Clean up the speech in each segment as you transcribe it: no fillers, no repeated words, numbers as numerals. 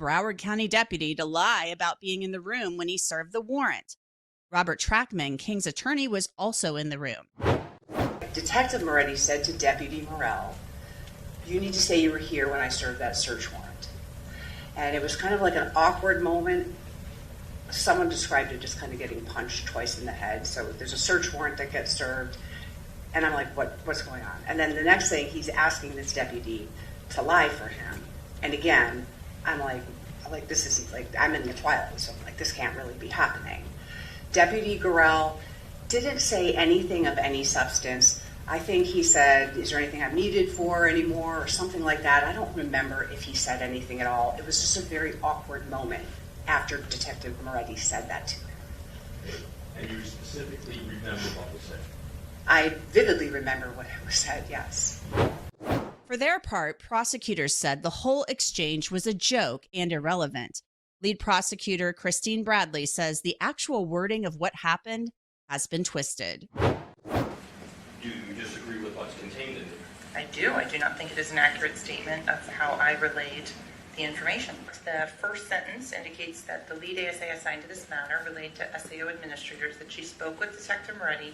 Broward County deputy to lie about being in the room when he served the warrant. Robert Trackman, King's attorney, was also in the room. Detective Moretti said to Deputy Morrell, "You need to say you were here when I served that search warrant." And it was kind of like an awkward moment. Someone described it just kind of getting punched twice in the head. So there's a search warrant that gets served, and I'm like, what's going on? And then the next thing, he's asking this deputy to lie for him. And again, I'm like this is like, I'm in the twilight, so I'm like, this can't really be happening. Deputy Gorell didn't say anything of any substance. I think he said, "Is there anything I'm needed for anymore?" or something like that. I don't remember if he said anything at all. It was just a very awkward moment after Detective Moretti said that to him. And you specifically remember what was said? I vividly remember what was said, yes. For their part, prosecutors said the whole exchange was a joke and irrelevant. Lead prosecutor Christine Bradley says the actual wording of what happened has been twisted. Do you disagree with what's contained in it? I do. I do not think it is an accurate statement of how I relayed the information. The first sentence indicates that the lead ASA assigned to this matter relayed to SAO administrators that she spoke with Detective Moretti.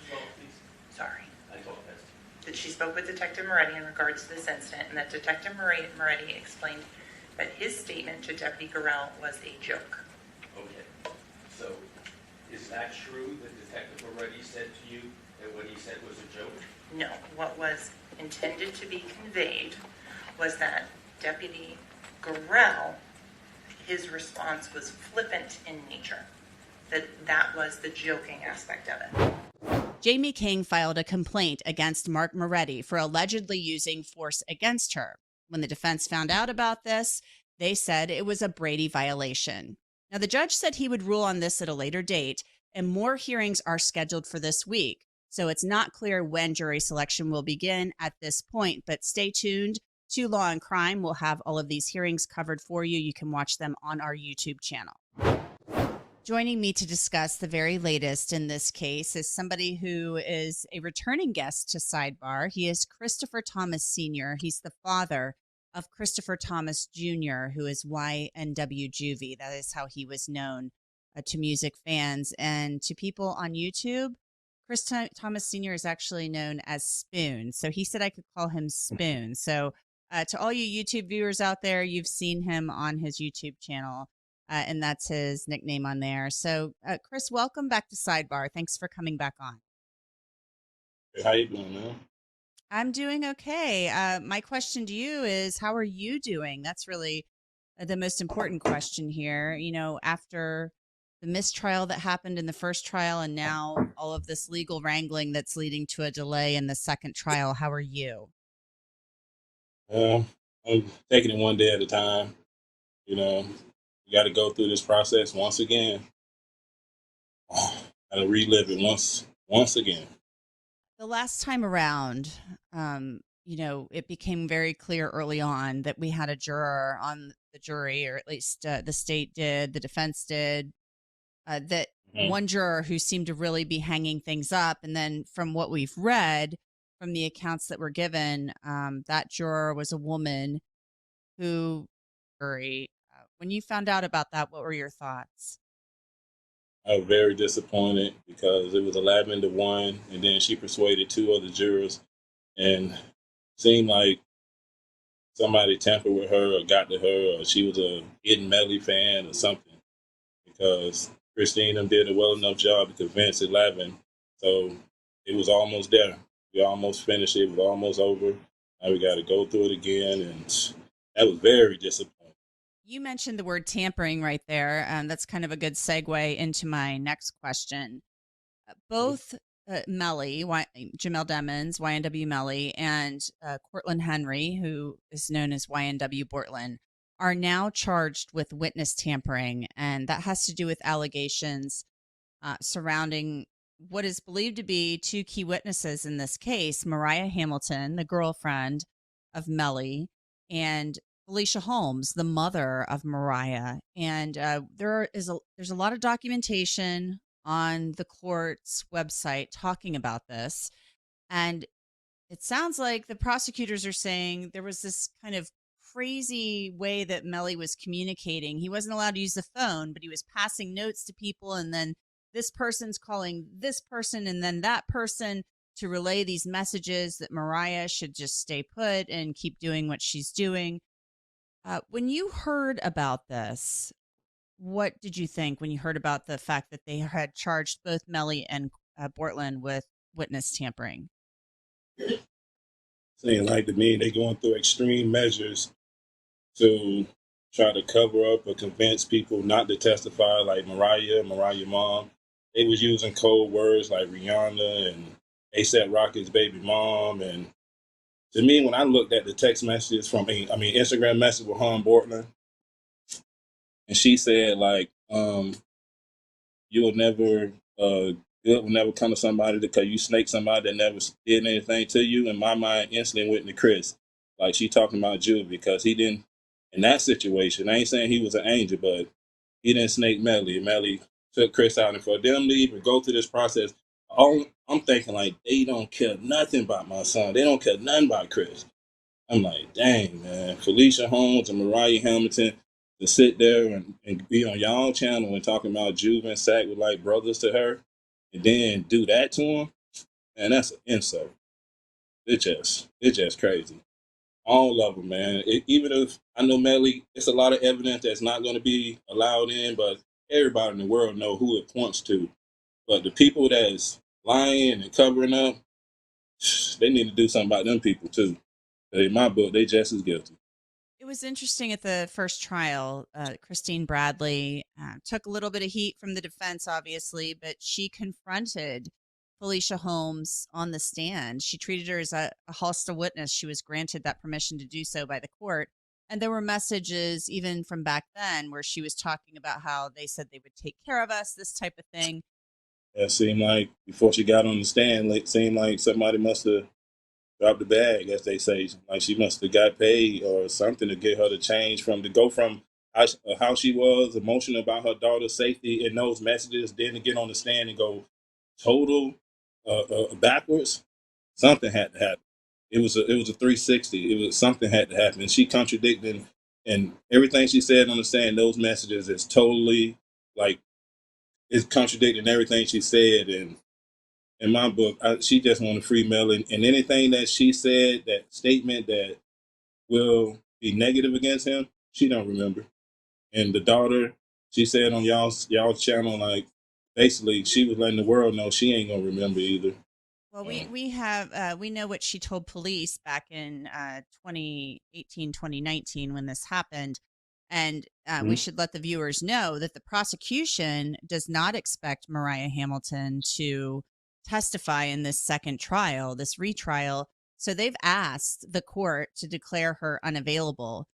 Sorry. I thought that's... That she spoke with Detective Moretti in regards to this incident, and that Detective Moretti explained that his statement to Deputy Gorell was a joke. Okay. So, is that true that Detective Moretti said to you that what he said was a joke? No. What was intended to be conveyed was that Deputy Gorell, his response was flippant in nature. That was the joking aspect of it. Jamie King filed a complaint against Mark Moretti for allegedly using force against her. When the defense found out about this, they said it was a Brady violation. Now, the judge said he would rule on this at a later date, and more hearings are scheduled for this week. So it's not clear when jury selection will begin at this point, but stay tuned to Law and Crime. We'll have all of these hearings covered for you. You can watch them on our YouTube channel. Joining me to discuss the very latest in this case is somebody who is a returning guest to Sidebar. He is Christopher Thomas Sr. He's the father of Christopher Thomas Jr., who is YNW Juvie. That is how he was known to music fans. And to people on YouTube, Thomas Sr. is actually known as Spoon. So he said I could call him Spoon. So to all you YouTube viewers out there, you've seen him on his YouTube channel. And that's his nickname on there. So, Chris, welcome back to Sidebar. Thanks for coming back on. Hey, how you doing, man? I'm doing okay. My question to you is, how are you doing? That's really the most important question here. You know, after the mistrial that happened in the first trial and now all of this legal wrangling that's leading to a delay in the second trial, how are you? I'm taking it one day at a time. You know, you got to go through this process once again. Got to relive it once again. The last time around, you know, it became very clear early on that we had a juror on the jury, or at least the state did, the defense did, that one juror who seemed to really be hanging things up. And then from what we've read, from the accounts that were given, that juror was a woman who, when you found out about that, what were your thoughts? I was very disappointed because it was 11-1, and then she persuaded 2 other jurors, and it seemed like somebody tampered with her or got to her, or she was a hidden Melly fan or something, because Christine did a well enough job to convince 11, so it was almost there. We almost finished it. It was almost over. Now we got to go through it again, and that was very disappointing. You mentioned the word tampering right there. That's kind of a good segue into my next question. Both Melly, Jamel Demons, YNW Melly, and Cortland Henry, who is known as YNW Bortland, are now charged with witness tampering. And that has to do with allegations surrounding what is believed to be 2 key witnesses in this case, Mariah Hamilton, the girlfriend of Melly, and Felicia Holmes, the mother of Mariah. And there's a lot of documentation on the court's website talking about this. And it sounds like the prosecutors are saying there was this kind of crazy way that Melly was communicating. He wasn't allowed to use the phone, but he was passing notes to people, and then this person's calling this person and then that person to relay these messages that Mariah should just stay put and keep doing what she's doing. When you heard about this, what did you think when you heard about the fact that they had charged both Melly and Bortland with witness tampering? Saying like to me, they going through extreme measures to try to cover up or convince people not to testify, like Mariah mom. They was using code words like Rihanna and ASAP Rocky's baby mom. And to me, when I looked at the text messages from, Instagram message with Han Bortland, and she said like, you'll never, good will never come to somebody because you snake somebody that never did anything to you. In my mind, instantly went to Chris. Like she talking about Jude because he didn't, in that situation, I ain't saying he was an angel, but he didn't snake Melly. Melly took Chris out, and for them to even go through this process, I'm thinking like they don't care nothing about my son. They don't care nothing about Chris. I'm like, dang, man. Felicia Holmes and Mariah Hamilton to sit there and be on y'all channel and talking about Juve and Sack with like brothers to her and then do that to him, man, that's an insult. It's just crazy. All of them, man. Even if I know Melly, it's a lot of evidence that's not going to be allowed in, but everybody in the world know who it points to. But the people that's lying and covering up, they need to do something about them people too. In my book, they just as guilty. It was interesting at the first trial. Christine Bradley took a little bit of heat from the defense, obviously, but she confronted Felicia Holmes on the stand. She treated her as a hostile witness. She was granted that permission to do so by the court. And there were messages even from back then where she was talking about how they said they would take care of us, this type of thing. It seemed like before she got on the stand, it seemed like somebody must have dropped the bag, as they say. Like she must have got paid or something to get her to change to go from how she was emotional about her daughter's safety in those messages, then to get on the stand and go total backwards. Something had to happen. It was a 360. It was something had to happen. And she contradicted, and everything she said on the stand. Those messages is totally like it's contradicting everything she said. And in my book, she just wanted free Melly, and anything that she said, that statement that will be negative against him, she don't remember. And the daughter, she said on y'all's channel, like basically she was letting the world know she ain't gonna remember either. Well, we know what she told police back in 2018, 2019 when this happened. And we should let the viewers know that the prosecution does not expect Mariah Hamilton to testify in this second trial, this retrial. So they've asked the court to declare her unavailable.